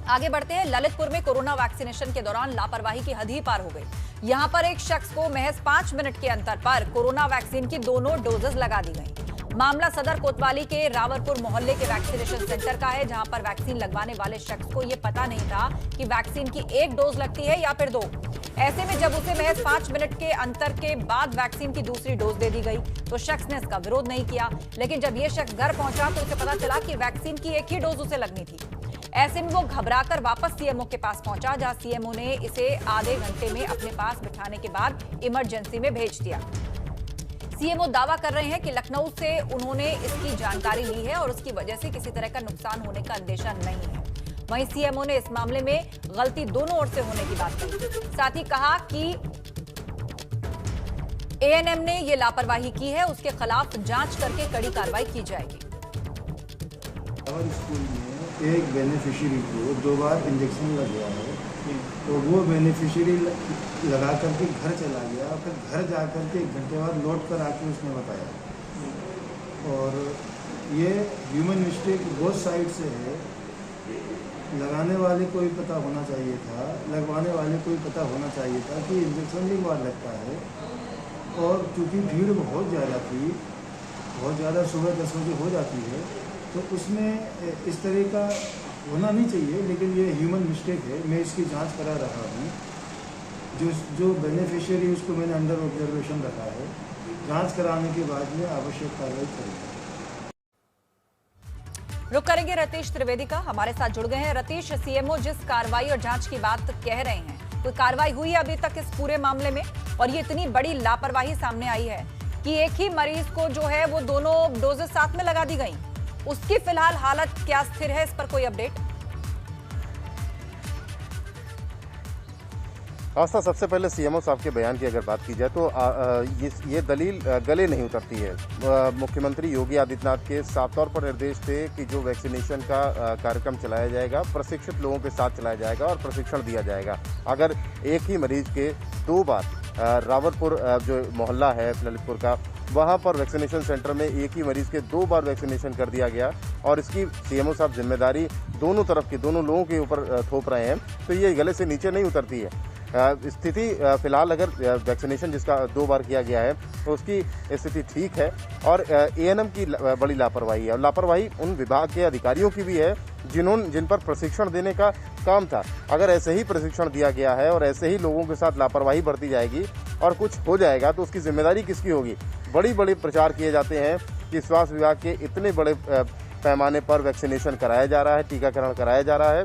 आगे बढ़ते हैं। ललितपुर में कोरोना वैक्सीनेशन के दौरान लापरवाही की हद ही पार हो गई। यहां पर एक शख्स को महज 5 मिनट के अंतर पर कोरोना वैक्सीन की दोनों डोजेज लगा दी गई। मामला सदर कोतवाली के रावरपुर मोहल्ले के वैक्सीनेशन सेंटर का है, जहां पर वैक्सीन लगवाने वाले शख्स को यह पता नहीं था कि वैक्सीन की एक डोज लगती है या फिर 2। ऐसे में जब उसे महज 5 मिनट के अंतर के बाद वैक्सीन की दूसरी डोज दे दी गई तो शख्स ने इसका विरोध नहीं किया। लेकिन जब यह शख्स घर पहुंचा तो उसे पता चला कि वैक्सीन की एक ही डोज उसे लगनी थी। ऐसे में वो घबराकर वापस सीएमओ के पास पहुंचा, जहां सीएमओ ने इसे आधे घंटे में अपने पास बिठाने के बाद इमरजेंसी में भेज दिया। सीएमओ दावा कर रहे हैं कि लखनऊ से उन्होंने इसकी जानकारी ली है और उसकी वजह से किसी तरह का नुकसान होने का अंदेशा नहीं है। वहीं सीएमओ ने इस मामले में गलती दोनों ओर से होने की बात कही। साथ ही कहा कि एएनएम ने यह लापरवाही की है, उसके खिलाफ जांच करके कड़ी कार्रवाई की जाएगी। स्कूल में एक बेनिफिशियरी को 2 बार इंजेक्शन लग गया है, तो वो बेनिफिशियरी लगा करके घर चला गया, फिर घर जा करके 1 घंटे बाद लौट कर आके उसने बताया। और ये ह्यूमन मिस्टेक बोथ साइड से है। लगाने वाले को भी पता होना चाहिए था, लगवाने वाले को भी पता होना चाहिए था कि इंजेक्शन एक बार लगता है। और चूँकि भीड़ बहुत ज़्यादा थी, बहुत ज़्यादा सुबह 10 बजे हो जाती है, तो उसमें इस तरह का होना नहीं चाहिए। लेकिन ये ह्यूमन मिस्टेक है, मैं इसकी जांच करा रहा हूँ। जो बेनिफिशियरी उसको मैंने अंडर ऑब्जर्वेशन रखा है, जांच कराने के बाद में आवश्यक कार्रवाई करेंगे। रुक करेंगे रतीश त्रिवेदी का, हमारे साथ जुड़ गए हैं। रतीश, सीएमओ जिस कार्रवाई और जांच की बात कह रहे हैं, कोई कार्रवाई हुई है अभी तक इस पूरे मामले में? और ये इतनी बड़ी लापरवाही सामने आई है कि एक ही मरीज को जो है वो दोनों डोजेस साथ में लगा दी गई। उसकी फिलहाल हालत क्या स्थिर है, इस पर कोई अपडेट? आस्था, सबसे पहले सीएमओ साहब के बयान की अगर बात की जाए तो ये दलील गले नहीं उतरती है। मुख्यमंत्री योगी आदित्यनाथ के साफ तौर पर निर्देश थे कि जो वैक्सीनेशन का कार्यक्रम चलाया जाएगा, प्रशिक्षित लोगों के साथ चलाया जाएगा और प्रशिक्षण दिया जाएगा। अगर एक ही मरीज के 2 बार रावरपुर जो मोहल्ला है ललितपुर का, वहाँ पर वैक्सीनेशन सेंटर में एक ही मरीज के 2 बार वैक्सीनेशन कर दिया गया और इसकी सीएमओ साहब जिम्मेदारी दोनों तरफ की, दोनों लोगों के ऊपर थोप रहे हैं, तो ये गले से नीचे नहीं उतरती है। स्थिति फिलहाल अगर वैक्सीनेशन जिसका 2 बार किया गया है तो उसकी स्थिति ठीक है और एएनएम की बड़ी लापरवाही है। और लापरवाही उन विभाग के अधिकारियों की भी है जिन पर प्रशिक्षण देने का काम था। अगर ऐसे ही प्रशिक्षण दिया गया है और ऐसे ही लोगों के साथ लापरवाही बरती जाएगी और कुछ हो जाएगा तो उसकी जिम्मेदारी किसकी होगी? बड़ी बड़ी प्रचार किए जाते हैं कि स्वास्थ्य विभाग के इतने बड़े पैमाने पर वैक्सीनेशन कराया जा रहा है, टीकाकरण कराया जा रहा है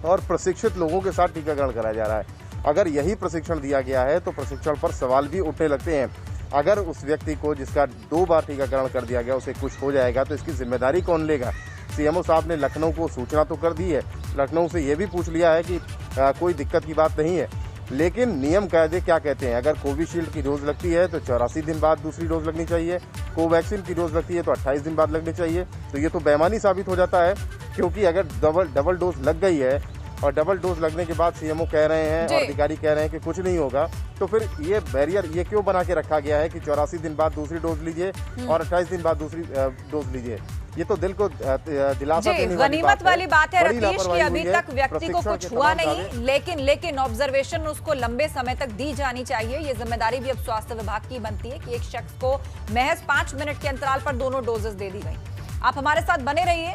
और प्रशिक्षित लोगों के साथ टीकाकरण कराया जा रहा है। अगर यही प्रशिक्षण दिया गया है तो प्रशिक्षण पर सवाल भी उठने लगते हैं। अगर उस व्यक्ति को जिसका 2 बार टीकाकरण कर दिया गया उसे कुछ हो जाएगा तो इसकी जिम्मेदारी कौन लेगा? सीएमओ साहब ने लखनऊ को सूचना तो कर दी है, लखनऊ से ये भी पूछ लिया है कि कोई दिक्कत की बात नहीं है, लेकिन नियम कायदे क्या कहते हैं? अगर कोविशील्ड की डोज लगती है तो 84 दिन बाद दूसरी डोज लगनी चाहिए, कोवैक्सीन की डोज लगती है तो 28 दिन बाद लगनी चाहिए। तो ये तो बेईमानी साबित हो जाता है, क्योंकि अगर डबल डोज लग गई है और डबल डोज लगने के बाद सीएमओ कह रहे हैं और अधिकारी कह रहे हैं कि कुछ नहीं होगा, तो फिर ये बैरियर ये क्यों बना के रखा गया है कि 84 दिन बाद दूसरी डोज लीजिए और 28 दिन बाद दूसरी डोज लीजिए? ये तो दिल को दिलासा देने गनीमत वाली बात है रतीश कि अभी तक व्यक्ति को कुछ हुआ नहीं, लेकिन ऑब्जर्वेशन उसको लंबे समय तक दी जानी चाहिए। ये जिम्मेदारी भी अब स्वास्थ्य विभाग की बनती है कि एक शख्स को महज 5 मिनट के अंतराल पर दोनों डोजेस दे दी गई। आप हमारे साथ बने रहिए।